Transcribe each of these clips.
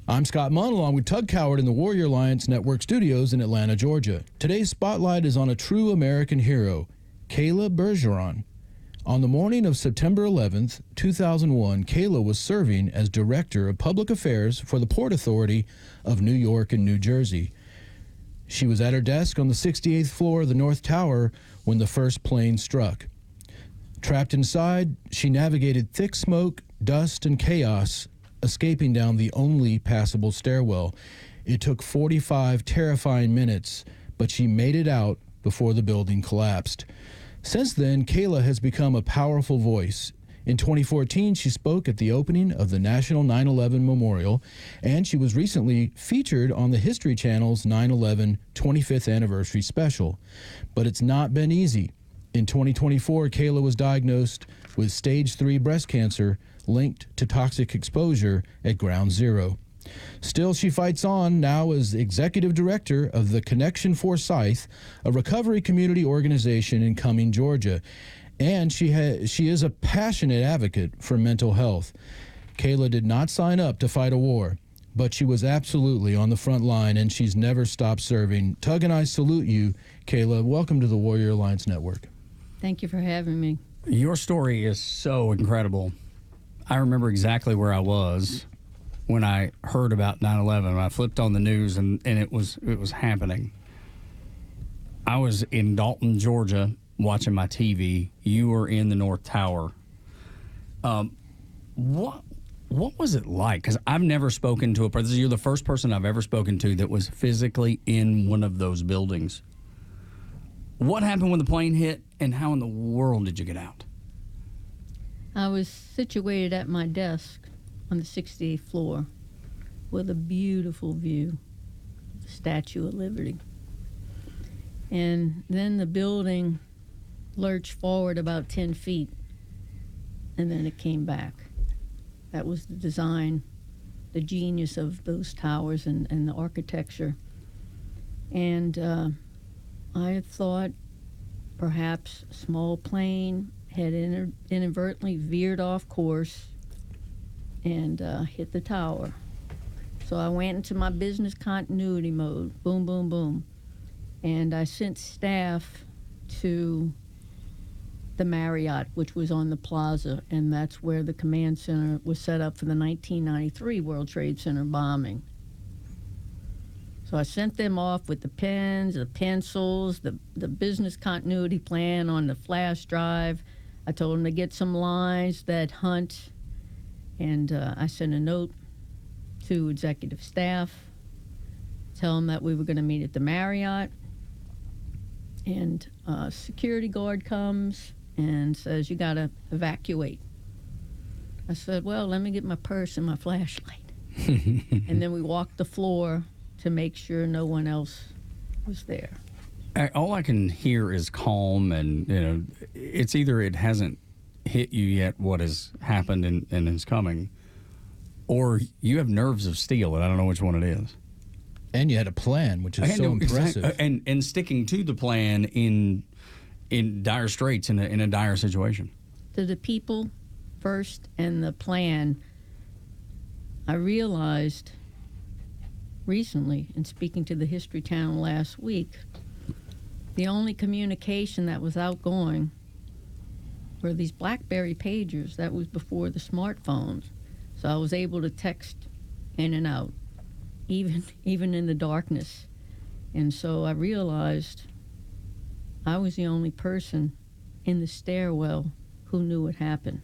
I'm Scott Munn, along with Tug Coward in the Warrior Alliance Network studios in Atlanta, Georgia. Today's spotlight is on a true American hero, Kayla Bergeron. On the morning of September 11th, 2001, Kayla was serving as Director of Public Affairs for the Port Authority of New York and New Jersey. She was at her desk on the 68th floor of the North Tower when the first plane struck. Trapped inside, she navigated thick smoke, dust, and chaos, escaping down the only passable stairwell. It took 45 terrifying minutes, but she made it out before the building collapsed. Since then, Kayla has become a powerful voice. In 2014, she spoke at the opening of the National 9/11 Memorial, and she was recently featured on the History Channel's 9/11 25th Anniversary Special. But it's not been easy. In 2024, Kayla was diagnosed with stage 3 breast cancer linked to toxic exposure at Ground Zero. Still, she fights on now as executive director of the Connection Forsyth, a recovery community organization in Cumming, Georgia. And she is a passionate advocate for mental health. Kayla did not sign up to fight a war, but she was absolutely on the front line, and she's never stopped serving. Tug and I salute you, Kayla. Welcome to the Warrior Alliance Network. Thank you for having me. Your story is so incredible. I remember exactly where I was when I heard about 9/11. I flipped on the news and it was happening. I was in Dalton, Georgia, watching my TV. You were in the North Tower. What was it like? Because I've never spoken to a person. You're the first person I've ever spoken to that was physically in one of those buildings. What happened when the plane hit, and how in the world did you get out? I was situated at my desk on the 68th floor with a beautiful view of the Statue of Liberty. And then the building lurched forward about 10 feet, and then it came back. That was the design, the genius of those towers and the architecture. And I had thought perhaps a small plane had inadvertently veered off course and hit the tower. So I went into my business continuity mode, boom, boom, boom. And I sent staff to the Marriott, which was on the plaza, and that's where the command center was set up for the 1993 World Trade Center bombing. So I sent them off with the pens, the pencils, the business continuity plan on the flash drive. I told them to get some lines that hunt, and I sent a note to executive staff, tell them that we were going to meet at the Marriott, and a security guard comes and says, you got to evacuate. I said, well, let me get my purse and my flashlight. And then we walked the floor to make sure no one else was there. All I can hear is calm, and it's either it hasn't hit you yet what has happened and is coming, or you have nerves of steel, and I don't know which one it is. And you had a plan, which is so impressive. And sticking to the plan in dire straits, in a dire situation. To the people first and the plan, I realized recently, in speaking to the History Channel last week, the only communication that was outgoing were these BlackBerry pagers. That was before the smartphones. So I was able to text in and out, even in the darkness. And so I realized I was the only person in the stairwell who knew what happened.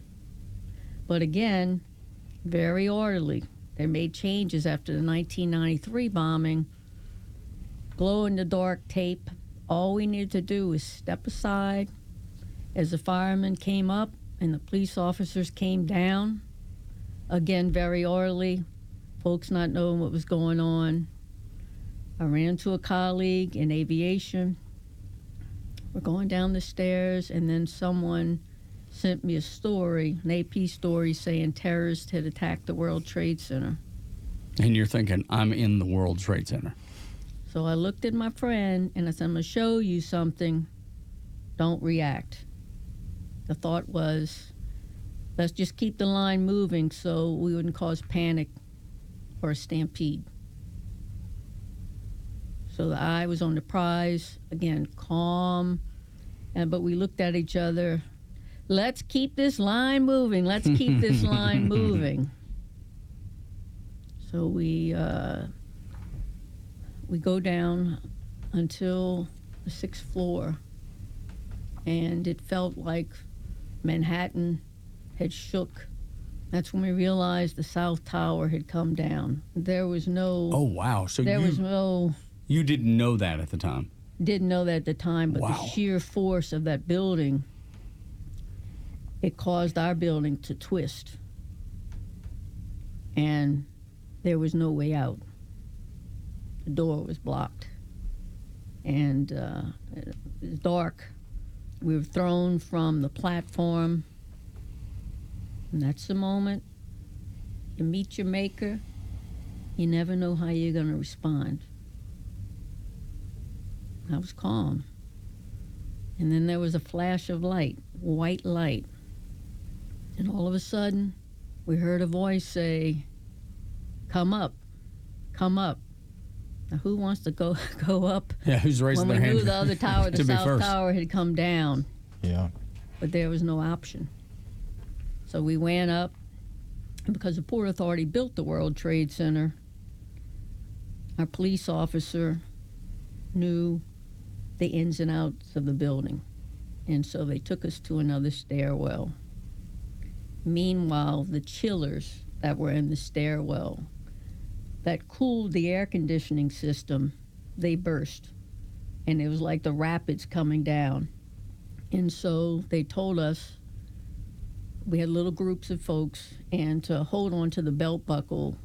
But again, very orderly. They made changes after the 1993 bombing. Glow-in-the-dark tape. All we needed to do was step aside as the firemen came up and the police officers came down. Again, very orderly. Folks not knowing what was going on. I ran to a colleague in aviation. We're going down the stairs, and then someone sent me a story, an AP story, saying terrorists had attacked the World Trade Center. And you're thinking, I'm in the World Trade Center. So I looked at my friend, and I said, I'm going to show you something. Don't react. The thought was, let's just keep the line moving so we wouldn't cause panic or a stampede. So the eye was on the prize, again, calm, but we looked at each other. Let's keep this line moving. Let's keep this line moving. So we go down until the 6th floor, and it felt like Manhattan had shook. That's when we realized the South Tower had come down. There was no... Oh, wow. So there was no... You didn't know that at the time? Didn't know that at the time, but the sheer force of that building, it caused our building to twist. And there was no way out. The door was blocked. And it was dark. We were thrown from the platform. And that's the moment you meet your maker. You never know how you're going to respond. I was calm. And then there was a flash of light, white light. And all of a sudden, we heard a voice say, "Come up, come up." Now, who wants to go up? Yeah, who's raising their hand? When we knew the other tower, the to be South first. Tower, had come down. Yeah. But there was no option. So we went up, and because the Port Authority built the World Trade Center, our police officer knew the ins and outs of the building. And so they took us to another stairwell. Meanwhile, the chillers that were in the stairwell that cooled the air conditioning system, they burst. And it was like the rapids coming down. And so they told us, we had little groups of folks, and to hold on to the belt buckle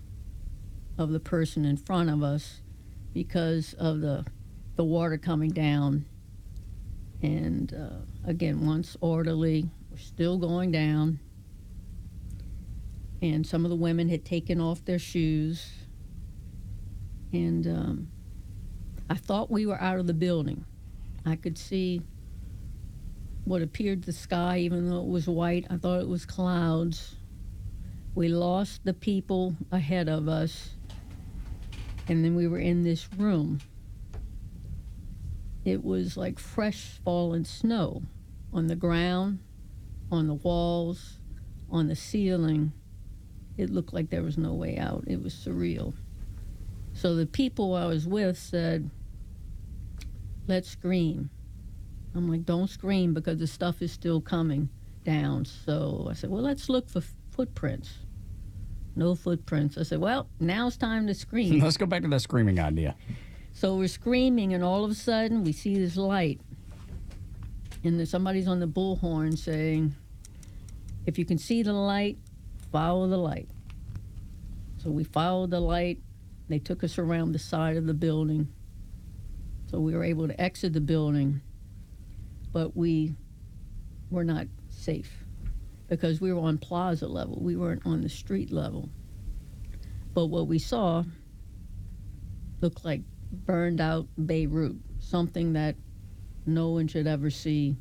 of the person in front of us because of the water coming down. And again, once orderly, we're still going down. And some of the women had taken off their shoes. And I thought we were out of the building. I could see what appeared the sky, even though it was white. I thought it was clouds. We lost the people ahead of us. And then we were in this room. It was like fresh fallen snow on the ground, on the walls, on the ceiling. It looked like there was no way out. It was surreal. So the people I was with said, "Let's scream." I'm like, "Don't scream because the stuff is still coming down." So I said, "Well, let's look for footprints." No footprints. I said, "Well, now it's time to scream." Let's go back to that screaming idea. So we're screaming, and all of a sudden we see this light. And then somebody's on the bullhorn saying, "If you can see the light, follow the light." So we followed the light. They took us around the side of the building. So we were able to exit the building. But we were not safe because we were on plaza level. We weren't on the street level. But what we saw looked like burned out Beirut, something that no one should ever see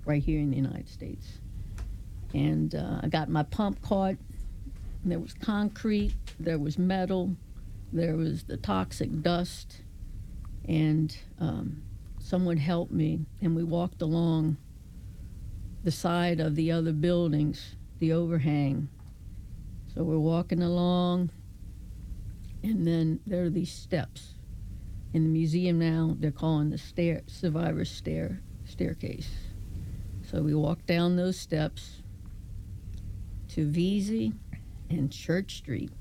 right here in the United States. And I got my pump caught. There was concrete, there was metal, there was the toxic dust, and someone helped me, and we walked along the side of the other buildings, the overhang. So we're walking along, and then there are these steps. In the museum now, they're calling the survivor's staircase. So we walked down those steps to Vesey and Church Street.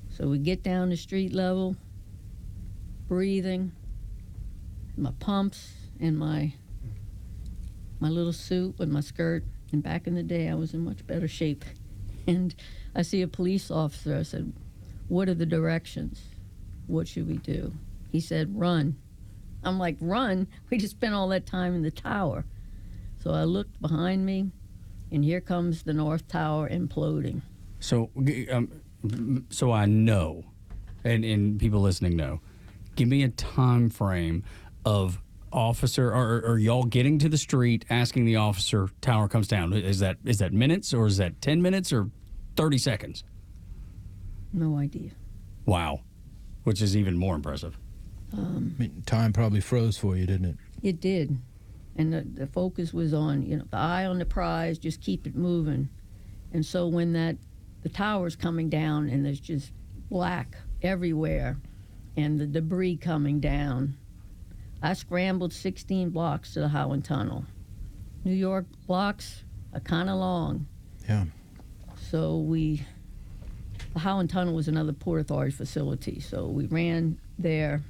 So we get down to street level, breathing, my pumps and my little suit with my skirt. And back in the day, I was in much better shape. And I see a police officer. I said, "What are the directions? What should we do?" He said, "Run." I'm like, "Run? We just spent all that time in the tower." So I looked behind me, and here comes the North Tower imploding. So, so I know, and people listening know, give me a time frame of officer or y'all getting to the street, asking the officer, "Tower comes down." Is that minutes, or is that 10 minutes or 30 seconds? No idea. Wow. Which is even more impressive. I mean, time probably froze for you, didn't it? It did. And the focus was on, the eye on the prize, just keep it moving. And so when the tower's coming down and there's just black everywhere and the debris coming down, I scrambled 16 blocks to the Howland Tunnel. New York blocks are kind of long. Yeah. So the Howland Tunnel was another Port Authority facility. So we ran there.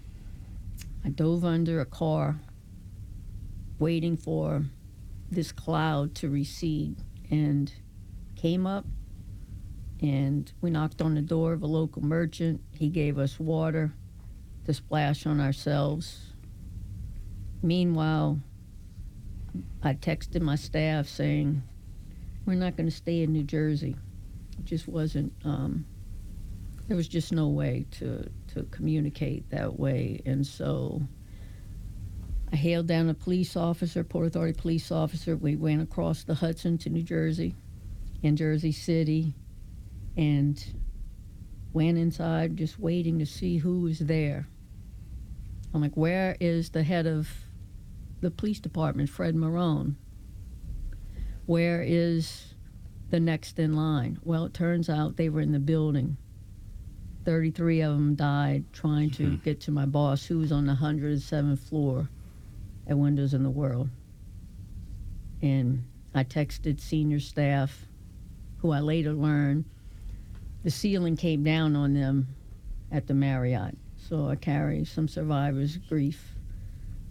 I dove under a car, waiting for this cloud to recede, and came up, and we knocked on the door of a local merchant. He gave us water to splash on ourselves. Meanwhile, I texted my staff saying, we're not going to stay in New Jersey. It just wasn't, there was just no way to communicate that way. And so I hailed down a police officer, Port Authority police officer. We went across the Hudson to New Jersey, in Jersey City, and went inside just waiting to see who was there. I'm like, where is the head of the police department, Fred Marone? Where is the next in line? Well, it turns out they were in the building. 33 of them died trying to get to my boss, who was on the 107th floor at Windows in the World. And I texted senior staff, who I later learned the ceiling came down on them at the Marriott. So I carry some survivor's grief.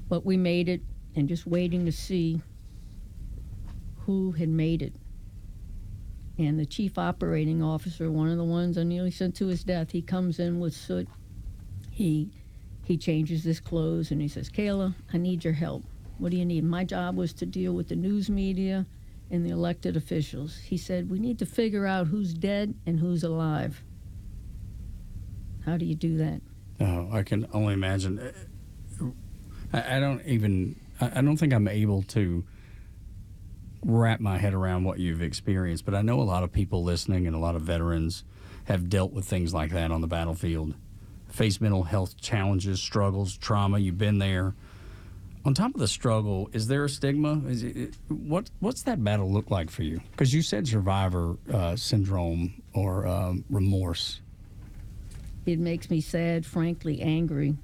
But we made it, and just waiting to see who had made it. And the chief operating officer, one of the ones I nearly sent to his death, he comes in with soot. He changes his clothes and he says, Kayla, I need your help. What do you need? My job was to deal with the news media and the elected officials. He said, we need to figure out who's dead and who's alive. How do you do that? Oh, I can only imagine. I don't think I'm able to wrap my head around what you've experienced, but I know a lot of people listening and a lot of veterans have dealt with things like that on the battlefield, face mental health challenges, struggles, trauma. You've been there. On top of the struggle, is there a stigma? What's that battle look like for you? Because you said survivor syndrome or remorse. It makes me sad, frankly angry,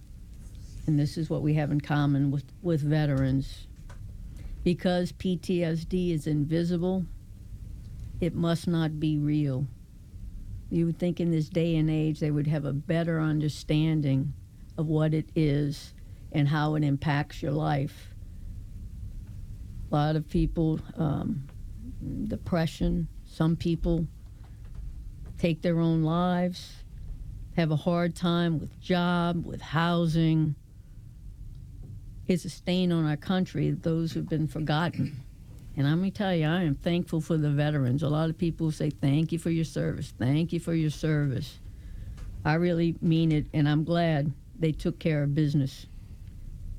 and this is what we have in common with veterans. Because PTSD is invisible, it must not be real. You would think in this day and age they would have a better understanding of what it is and how it impacts your life. A lot of people, depression, some people take their own lives, have a hard time with job, with housing. It's a stain on our country, those who've been forgotten. And I'm going to tell you, I am thankful for the veterans. A lot of people say, thank you for your service. Thank you for your service. I really mean it, and I'm glad they took care of business.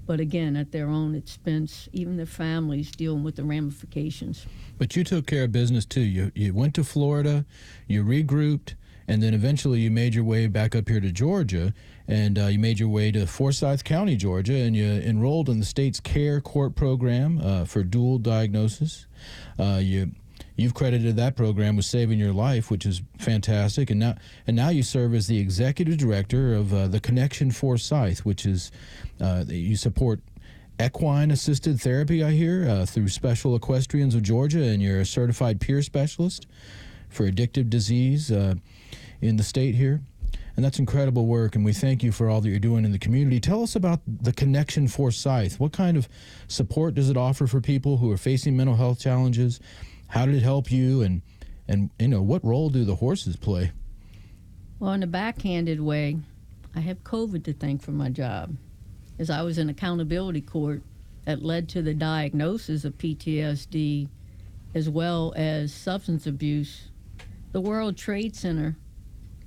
But again, at their own expense, even their families dealing with the ramifications. But you took care of business, too. You went to Florida, you regrouped, and then eventually you made your way back up here to Georgia, and you made your way to Forsyth County, Georgia, and you enrolled in the state's CARE court program for dual diagnosis. You've credited that program with saving your life, which is fantastic. And now you serve as the executive director of the Connection Forsyth, which is you support equine assisted therapy, I hear, through Special Equestrians of Georgia, and you're a certified peer specialist for addictive disease in the state here. And that's incredible work, and we thank you for all that you're doing in the community. Tell us about the Connection Forsyth. What kind of support does it offer for people who are facing mental health challenges? How did it help you, and what role do the horses play? Well, in a backhanded way, I have COVID to thank for my job, as I was in accountability court that led to the diagnosis of PTSD as well as substance abuse. The World Trade Center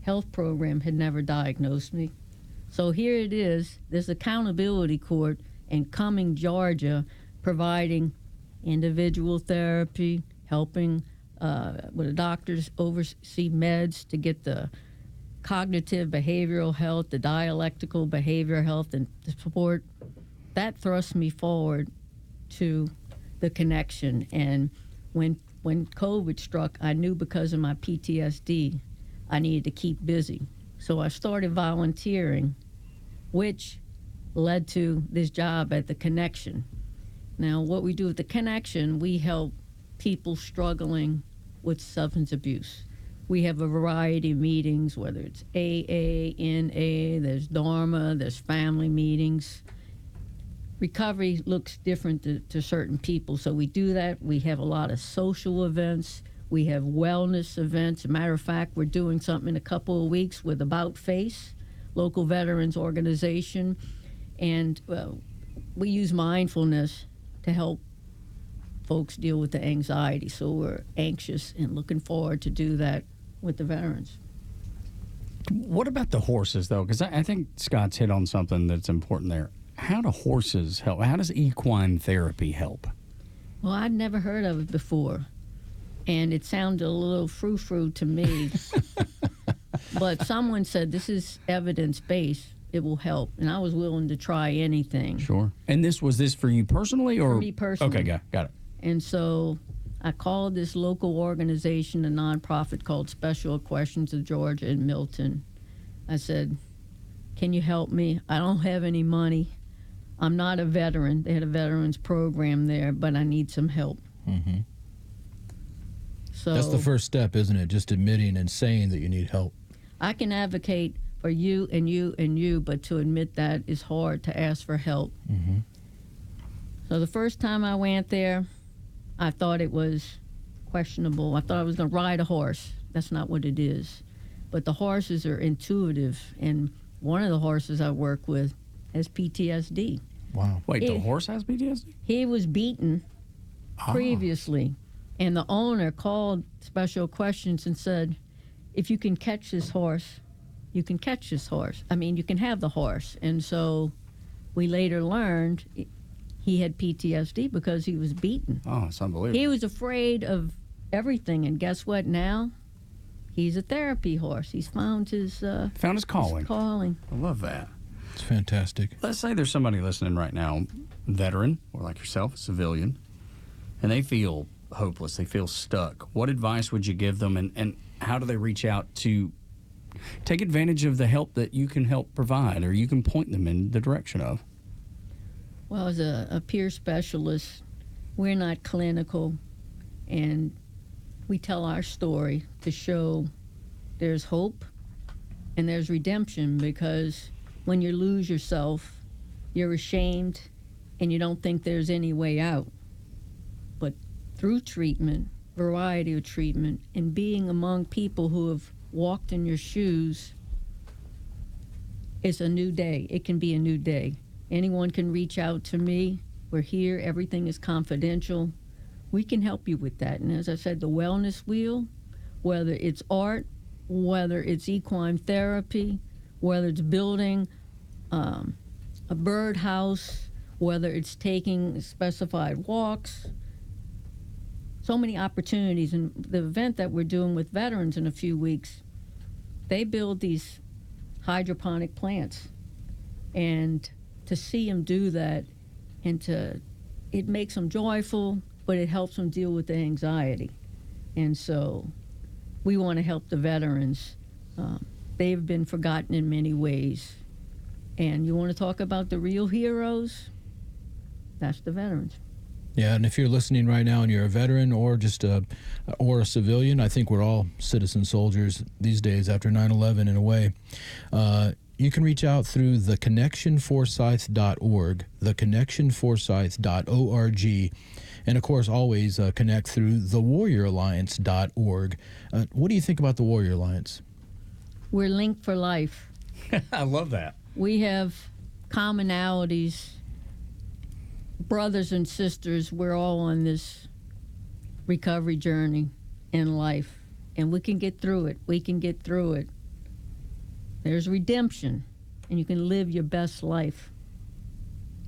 health program had never diagnosed me. So here it is, this accountability court in Cumming, Georgia, providing individual therapy, helping with the doctors oversee meds to get the cognitive behavioral health, the dialectical behavioral health, and the support, that thrust me forward to the connection. And when COVID struck, I knew because of my PTSD, I needed to keep busy. So I started volunteering, which led to this job at the Connection. Now, what we do at the Connection, we help people struggling with substance abuse. We have a variety of meetings, whether it's AA, NA, there's Dharma, there's family meetings. Recovery looks different to certain people, so we do that. We have a lot of social events. We have wellness events. As a matter of fact, we're doing something in a couple of weeks with About Face, local veterans organization, and we use mindfulness to help folks deal with the anxiety. So we're anxious and looking forward to do that with the veterans. What about the horses, though? Because I think Scott's hit on something that's important there. How do horses help? How does equine therapy help? Well, I'd never heard of it before, and it sounded a little frou-frou to me. But someone said this is evidence-based. It will help, and I was willing to try anything. Sure. And was this for you personally, or for me personally? Okay, got it. And so I called this local organization, a nonprofit called Special Questions of Georgia in Milton. I said, "Can you help me? I don't have any money. I'm not a veteran. They had a veterans program there, but I need some help." Mm-hmm. So that's the first step, isn't it? Just admitting and saying that you need help. I can advocate for you and you and you, but to admit that is hard, to ask for help. Mm-hmm. So the first time I went there, I thought it was questionable. I thought I was going to ride a horse. That's not what it is. But the horses are intuitive, and one of the horses I work with has PTSD. Wow. Wait, the horse has PTSD? He was beaten previously, and the owner called Special Questions and said, "If you can catch this horse, you can catch this horse. I mean, you can have the horse." And so we later learned he had PTSD because he was beaten. Oh, it's unbelievable. He was afraid of everything, and guess what now? He's a therapy horse. He's found his calling. His calling. I love that. It's fantastic. Let's say there's somebody listening right now, veteran, or like yourself, a civilian, and they feel hopeless, they feel stuck. What advice would you give them, and how do they reach out to take advantage of the help that you can help provide, or you can point them in the direction of? Well, as a peer specialist, we're not clinical, and we tell our story to show there's hope and there's redemption, because when you lose yourself, you're ashamed and you don't think there's any way out. But through treatment, variety of treatment, and being among people who have walked in your shoes, it's a new day. It can be a new day. Anyone can reach out to me. We're here. Everything is confidential. We can help you with that. And as I said, the wellness wheel, whether it's art, whether it's equine therapy, whether it's building a birdhouse, whether it's taking specified walks, so many opportunities. And the event that we're doing with veterans in a few weeks, they build these hydroponic plants. And to see them do that, and it makes them joyful, but it helps them deal with the anxiety. And so we want to help the veterans. They've been forgotten in many ways. And you want to talk about the real heroes? That's the veterans. Yeah, and if you're listening right now and you're a veteran or just a civilian, I think we're all citizen soldiers these days after 9/11 in a way. You can reach out through theconnectionforsyth.org, theconnectionforsyth.org, and of course always connect through thewarrioralliance.org. What do you think about the Warrior Alliance? We're linked for life. I love that. We have commonalities. Brothers and sisters, we're all on this recovery journey in life, and we can get through it. We can get through it. There's redemption, and you can live your best life.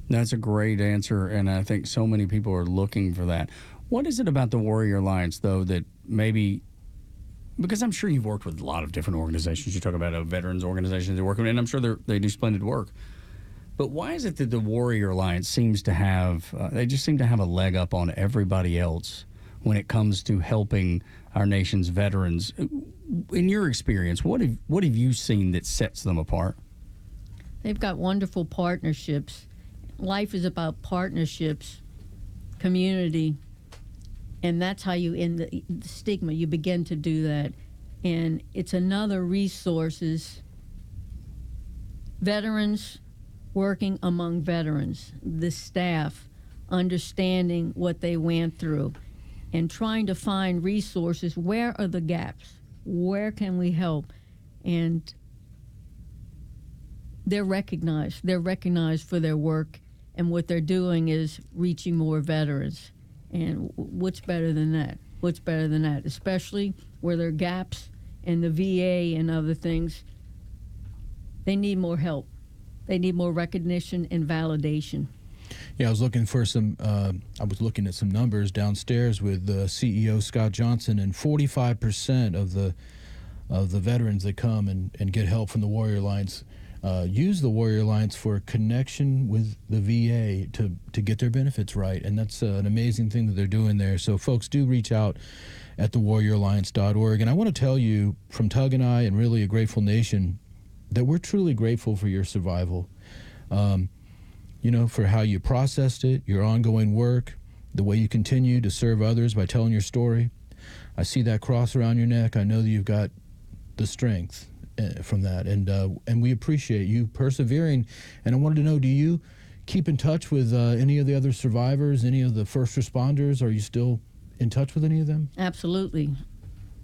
That's a great answer, and I think so many people are looking for that. What is it about the Warrior Alliance, though, that maybe because I'm sure you've worked with a lot of different organizations. You talk about veterans organizations you're working with, and I'm sure they do splendid work. But why is it that the Warrior Alliance seems to have, they just seem to have a leg up on everybody else when it comes to helping our nation's veterans? In your experience, what have you seen that sets them apart? They've got wonderful partnerships. Life is about partnerships, community, and that's how you end the stigma. You begin to do that. And it's another resources. Veterans working among veterans, the staff understanding what they went through, and trying to find resources. Where are the gaps? Where can we help? And they're recognized. They're recognized for their work, and what they're doing is reaching more veterans. And what's better than that? What's better than that? Especially where there are gaps in the VA and other things. They need more help. They need more recognition and validation. Yeah, I was looking for some. I was looking at some numbers downstairs with CEO Scott Johnson, and 45% of the veterans that come and get help from the Warrior Alliance use the Warrior Alliance for connection with the VA to get their benefits right, and that's an amazing thing that they're doing there. So, folks, do reach out at thewarrioralliance.org. And I want to tell you, from Tug and I, and really a Grateful Nation, that we're truly grateful for your survival. For how you processed it, your ongoing work, the way you continue to serve others by telling your story. I see that cross around your neck. I know that you've got the strength from that, and we appreciate you persevering. And I wanted to know, do you keep in touch with any of the other survivors, any of the first responders? Are you still in touch with any of them? Absolutely.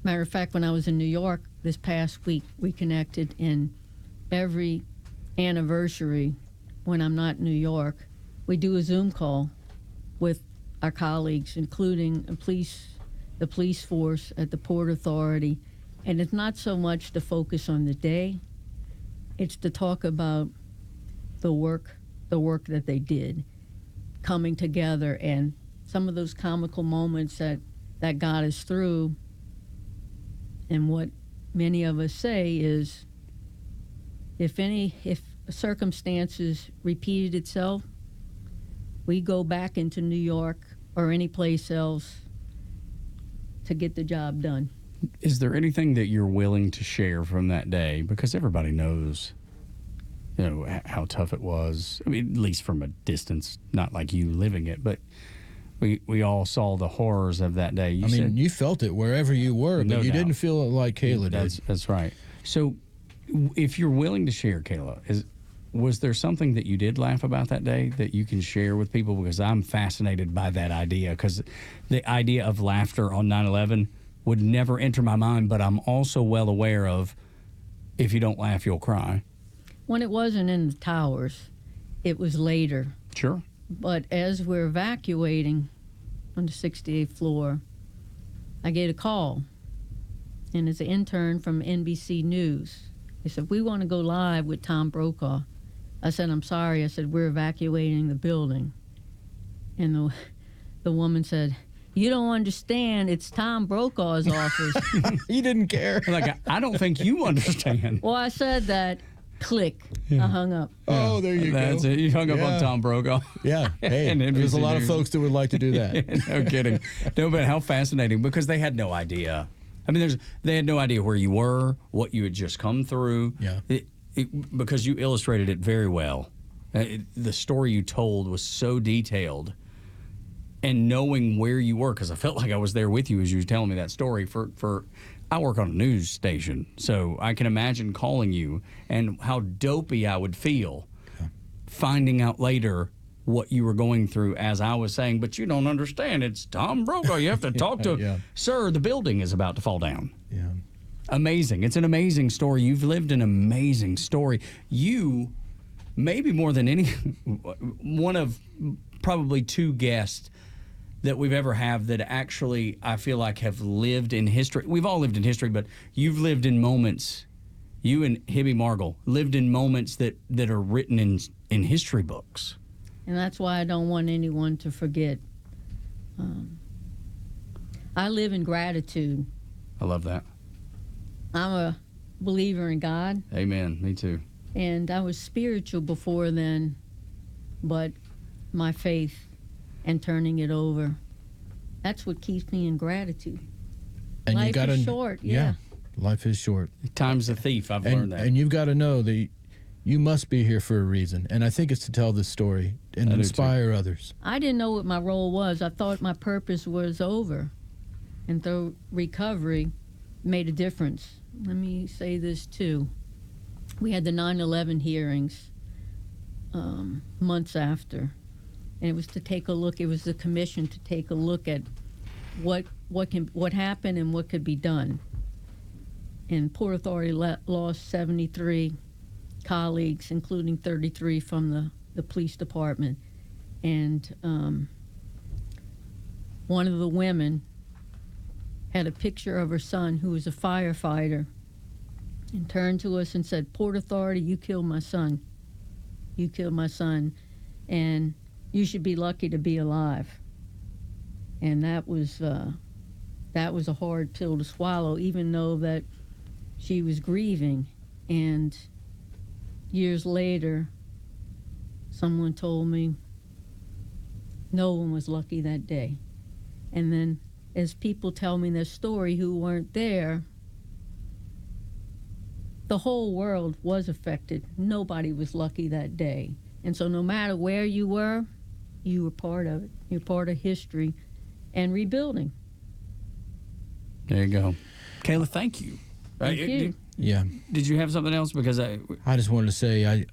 Matter of fact, when I was in New York this past week, we connected, in every anniversary when I'm not in New York, we do a Zoom call with our colleagues, including the police force at the Port Authority. And it's not so much to focus on the day, it's to talk about the work that they did, coming together, and some of those comical moments that got us through. And what many of us say is, if circumstances repeated itself, we go back into New York or any place else to get the job done. Is there anything that you're willing to share from that day? Because everybody knows, how tough it was. I mean, at least from a distance, not like you living it, but we all saw the horrors of that day. You felt it wherever you were, but you didn't feel it like Kayla did. That's right. So if you're willing to share, Kayla, was there something that you did laugh about that day that you can share with people? Because I'm fascinated by that idea, because the idea of laughter on 9/11 would never enter my mind, but I'm also well aware of, if you don't laugh, you'll cry. When it wasn't in the towers, it was later. Sure. But as we're evacuating on the 68th floor, I get a call, and it's an intern from NBC News. They said, "We want to go live with Tom Brokaw." I said, "I'm sorry." I said, "We're evacuating the building." And the woman said, "You don't understand. It's Tom Brokaw's office." You didn't care. Like, I don't think you understand. Well, I said that. Click. I hung up. Oh, there you go. That's it. You hung up on Tom Brokaw. Yeah. Hey, there's a lot of folks that would like to do that. No kidding. No, but how fascinating, because they had no idea. I mean, they had no idea where you were, what you had just come through. Yeah. Because you illustrated it very well. The story you told was so detailed. And knowing where you were, because I felt like I was there with you as you were telling me that story. I work on a news station, so I can imagine calling you and how dopey I would feel finding out later what you were going through, as I was saying, "But you don't understand. It's Tom Brokaw. You have to talk to him." Sir, the building is about to fall down. Yeah. Amazing. It's an amazing story. You've lived an amazing story. You, maybe more than any, one of probably two guests that we've ever have that actually I feel like have lived in history. We've all lived in history, but you've lived in moments. You and Hibby Margle lived in moments that are written in history books. And that's why I don't want anyone to forget. I live in gratitude. I love that. I'm a believer in God, Amen. Me too. and I was spiritual before then, but my faith and turning it over, that's what keeps me in gratitude. And Life you gotta, is short, yeah. Life is short. Time's a thief. I've learned that. And you've got to know that you must be here for a reason. And I think it's to tell this story and I do inspire others. I didn't know what my role was. I thought my purpose was over. And though recovery made a difference. Let me say this too. We had the 9/11 hearings months after. And it was to take a look, it was the commission to take a look at what happened and what could be done. And Port Authority lost 73 colleagues, including 33 from the police department. And one of the women had a picture of her son, who was a firefighter, and turned to us and said, "Port Authority, you killed my son. You killed my son. And you should be lucky to be alive." And that was a hard pill to swallow, even though that she was grieving. And years later, someone told me no one was lucky that day. And then as people tell me their story who weren't there, the whole world was affected. Nobody was lucky that day. And so no matter where you were part of it. You're part of history and rebuilding. There you go. Kayla, thank you. Thank you. Did you have something else? Because I just wanted to say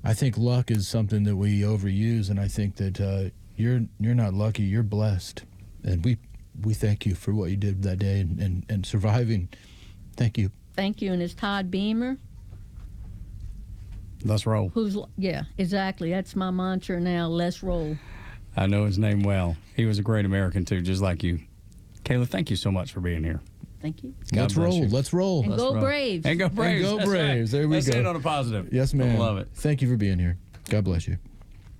I think luck is something that we overuse, and I think that you're not lucky, you're blessed. And we thank you for what you did that day and surviving. Thank you. Thank you. And it's Todd Beamer. Let's roll. Yeah, exactly. That's my mantra now. Let's roll. I know his name well. He was a great American too, just like you. Kayla, thank you so much for being here. Thank you. Let's roll. Let's roll. And go Braves. And go Braves. And go Braves. There we go. Let's end on a positive. Yes, ma'am. I love it. Thank you for being here. God bless you.